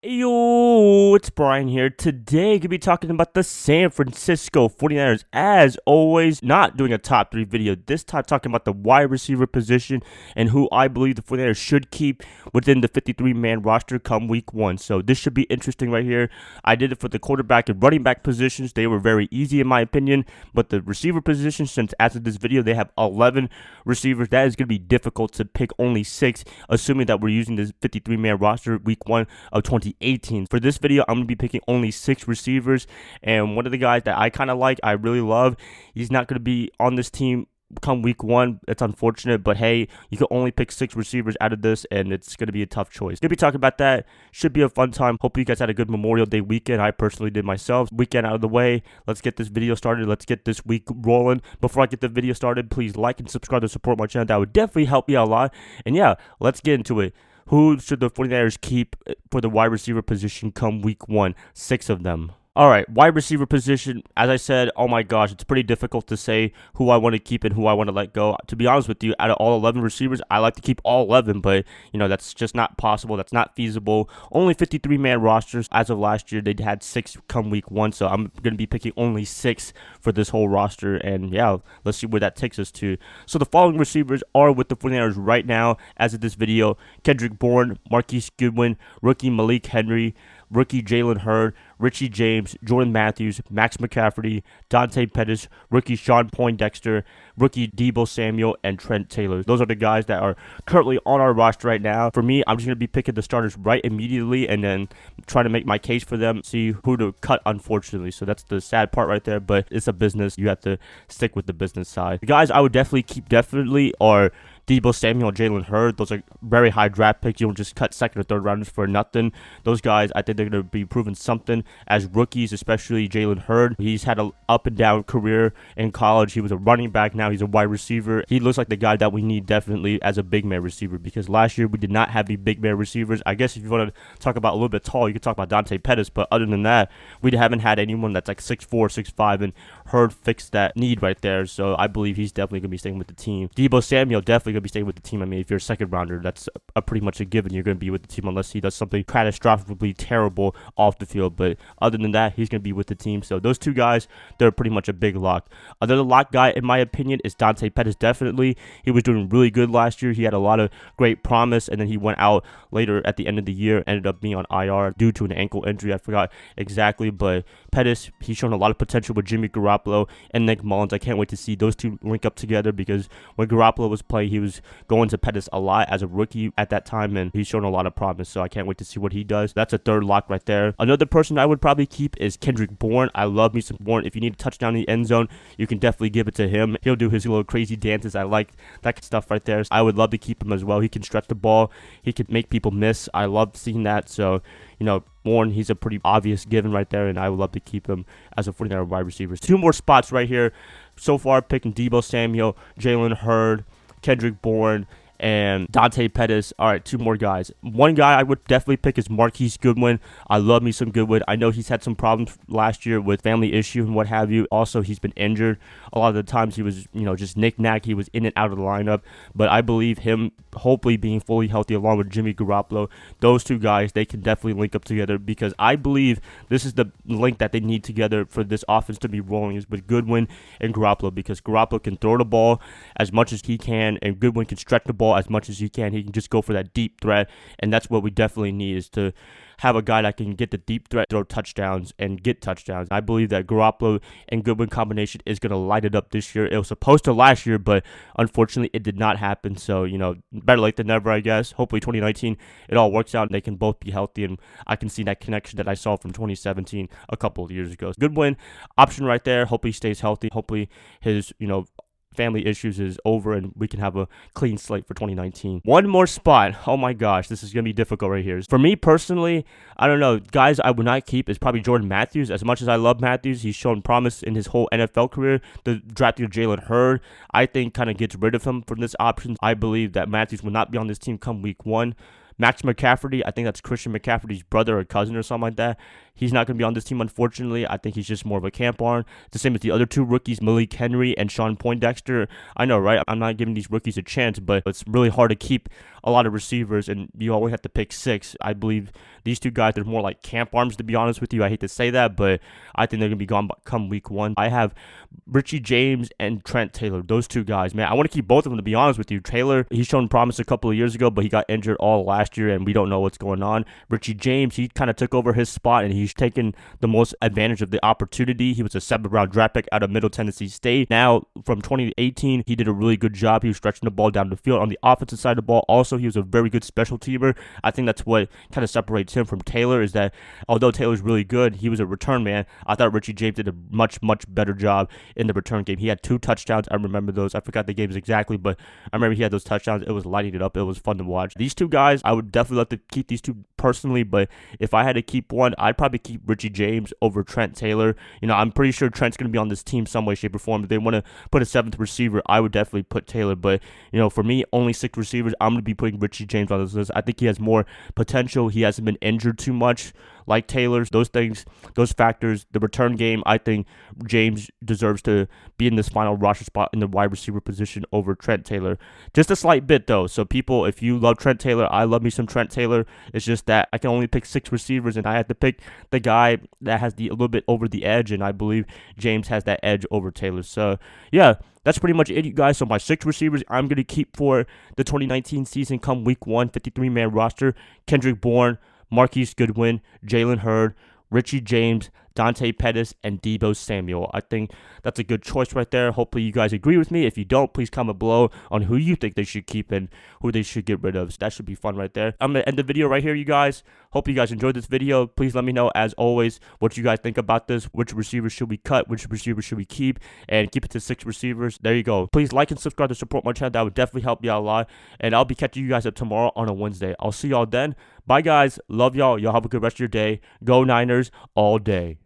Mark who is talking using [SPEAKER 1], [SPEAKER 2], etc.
[SPEAKER 1] Yo, it's Brian here. Today, I'm going to be talking about the San Francisco 49ers. As always, not doing a top 3 video. This time, talking about the wide receiver position and who I believe the 49ers should keep within the 53-man roster come week 1. So, this should be interesting right here. I did it for the quarterback and running back positions. They were very easy in my opinion. But the receiver position, since as of this video, they have 11 receivers. That is going to be difficult to pick only 6, assuming that we're using this 53-man roster week 1 of 2018. For this video, I'm going to be picking only 6 receivers, and one of the guys that I kind of like, I really love, he's not going to be on this team come week 1. It's unfortunate, but hey, you can only pick 6 receivers out of this, and it's going to be a tough choice. Gonna be talking about that. Should be a fun time. Hope you guys had a good Memorial Day weekend. I personally did myself. Weekend out of the way. Let's get this video started. Let's get this week rolling. Before I get the video started, please like and subscribe to support my channel. That would definitely help me out a lot. And yeah, let's get into it. Who should the 49ers keep for the wide receiver position come week 1? 6 of them. All right, wide receiver position, as I said, oh my gosh, it's pretty difficult to say who I want to keep and who I want to let go. To be honest with you, out of all 11 receivers, I like to keep all 11, but, that's just not possible. That's not feasible. Only 53-man rosters. As of last year, they had 6 come week 1, so I'm going to be picking only 6 for this whole roster, and yeah, let's see where that takes us to. So the following receivers are with the 49ers right now, as of this video: Kendrick Bourne, Marquise Goodwin, rookie Malik Henry, rookie Jalen Hurd, Ritchie James, Jordan Matthews, Max McCaffrey, Dante Pettis, rookie Shawn Poindexter, rookie Deebo Samuel, and Trent Taylor. Those are the guys that are currently on our roster right now. For me, I'm just going to be picking the starters right immediately and then trying to make my case for them, see who to cut, unfortunately. So that's the sad part right there, but it's a business. You have to stick with the business side. The guys I would definitely keep are Deebo Samuel and Jalen Hurd. Those are very high draft picks. You don't just cut second or third rounders for nothing. Those guys, I think they're going to be proving something as rookies, especially Jalen Hurd. He's had an up and down career in college. He was a running back. Now he's a wide receiver. He looks like the guy that we need definitely as a big man receiver, because last year we did not have the big man receivers. I guess if you want to talk about a little bit tall, you could talk about Dante Pettis, but other than that, we haven't had anyone that's like 6'4", 6'5", and Hurd fixed that need right there. So I believe he's definitely going to be staying with the team. Deebo Samuel definitely going to be staying with the team. I mean, if you're a second rounder, that's pretty much a given. You're going to be with the team unless he does something catastrophically terrible off the field. But other than that, he's going to be with the team. So those 2 guys, they're pretty much a big lock. Another lock guy, in my opinion, is Dante Pettis. Definitely, he was doing really good last year. He had a lot of great promise, and then he went out later at the end of the year, ended up being on IR due to an ankle injury. I forgot exactly, but Pettis, he's shown a lot of potential with Jimmy Garoppolo and Nick Mullins. I can't wait to see those 2 link up together, because when Garoppolo was playing, he was going to Pettis a lot as a rookie at that time, and he's shown a lot of promise, so I can't wait to see what he does. That's a 3rd lock right there. Another person I would probably keep is Kendrick Bourne. I love me some Bourne. If you need a touchdown in the end zone, you can definitely give it to him. He'll do his little crazy dances. I like that stuff right there. I would love to keep him as well. He can stretch the ball. He can make people miss. I love seeing that. So, Bourne, he's a pretty obvious given right there, and I would love to keep him as a 49er wide receiver. 2 more spots right here. So far, picking Deebo Samuel, Jalen Hurd, Kendrick Bourne, and Dante Pettis. All right, 2 more guys. One guy I would definitely pick is Marquise Goodwin. I love me some Goodwin. I know he's had some problems last year with family issue and what have you. Also, he's been injured. A lot of the times he was, just knick-knack. He was in and out of the lineup. But I believe him hopefully being fully healthy along with Jimmy Garoppolo, those 2 guys, they can definitely link up together, because I believe this is the link that they need together for this offense to be rolling, is with Goodwin and Garoppolo, because Garoppolo can throw the ball as much as he can, and Goodwin can stretch the ball as much as he can. He can just go for that deep threat, and that's what we definitely need, is to have a guy that can get the deep threat, throw touchdowns, and get touchdowns. I believe that Garoppolo and Goodwin combination is going to light it up this year. It was supposed to last year, but unfortunately it did not happen. So, better late than never, I guess. Hopefully 2019, it all works out and they can both be healthy, and I can see that connection that I saw from 2017 a couple of years ago. Goodwin, option right there. Hopefully he stays healthy. Hopefully his, family issues is over and we can have a clean slate for 2019. One more spot. Oh my gosh, this is going to be difficult right here. For me personally, I don't know. Guys I would not keep is probably Jordan Matthews. As much as I love Matthews, he's shown promise in his whole NFL career. The drafting of Jalen Hurd, I think, kind of gets rid of him from this option. I believe that Matthews will not be on this team come week 1. Max McCaffrey, I think that's Christian McCaffrey's brother or cousin or something like that. He's not going to be on this team, unfortunately. I think he's just more of a camp arm. It's the same as the other two rookies, Malik Henry and Shawn Poindexter. I know, right? I'm not giving these rookies a chance, but it's really hard to keep a lot of receivers, and you always have to pick 6. I believe these two guys, they're more like camp arms, to be honest with you. I hate to say that, but I think they're going to be gone come week 1. I have Ritchie James and Trent Taylor. Those two guys, man. I want to keep both of them, to be honest with you. Taylor, he's shown promise a couple of years ago, but he got injured all last year, and we don't know what's going on. Ritchie James, he kind of took over his spot, and he's taken the most advantage of the opportunity. He was a 7th-round draft pick out of Middle Tennessee State. Now, from 2018, he did a really good job. He was stretching the ball down the field on the offensive side of the ball. Also, he was a very good special teamer. I think that's what kind of separates him from Taylor, is that although Taylor's really good, he was a return man. I thought Ritchie James did a much better job in the return game. He had 2 touchdowns. I remember those. I forgot the games exactly, but I remember he had those touchdowns. It was lighting it up. It was fun to watch. These two guys, I would definitely love to keep these two personally, but if I had to keep one, I'd probably keep Ritchie James over Trent Taylor. You know, I'm pretty sure Trent's going to be on this team some way, shape, or form. If they want to put a 7th receiver, I would definitely put Taylor, but, you know, for me, only 6 receivers, I'm going to be putting Ritchie James on this list. I think he has more potential. He hasn't been injured too much like Taylor's. Those things, those factors, the return game, I think James deserves to be in this final roster spot in the wide receiver position over Trent Taylor. Just a slight bit, though. So people, if you love Trent Taylor, I love me some Trent Taylor. It's just that I can only pick 6 receivers, and I have to pick the guy that has a little bit over the edge, and I believe James has that edge over Taylor. So, yeah. That's pretty much it, you guys. So my 6 receivers I'm going to keep for the 2019 season come week 1, 53-man roster: Kendrick Bourne, Marquise Goodwin, Jalen Hurd, Ritchie James, Dante Pettis, and Deebo Samuel. I think that's a good choice right there. Hopefully you guys agree with me. If you don't, please comment below on who you think they should keep and who they should get rid of. So that should be fun right there. I'm going to end the video right here, you guys. Hope you guys enjoyed this video. Please let me know, as always, what you guys think about this. Which receivers should we cut? Which receivers should we keep? And keep it to 6 receivers. There you go. Please like and subscribe to support my channel. That would definitely help me out a lot. And I'll be catching you guys up tomorrow on a Wednesday. I'll see y'all then. Bye, guys. Love y'all. Y'all have a good rest of your day. Go Niners all day.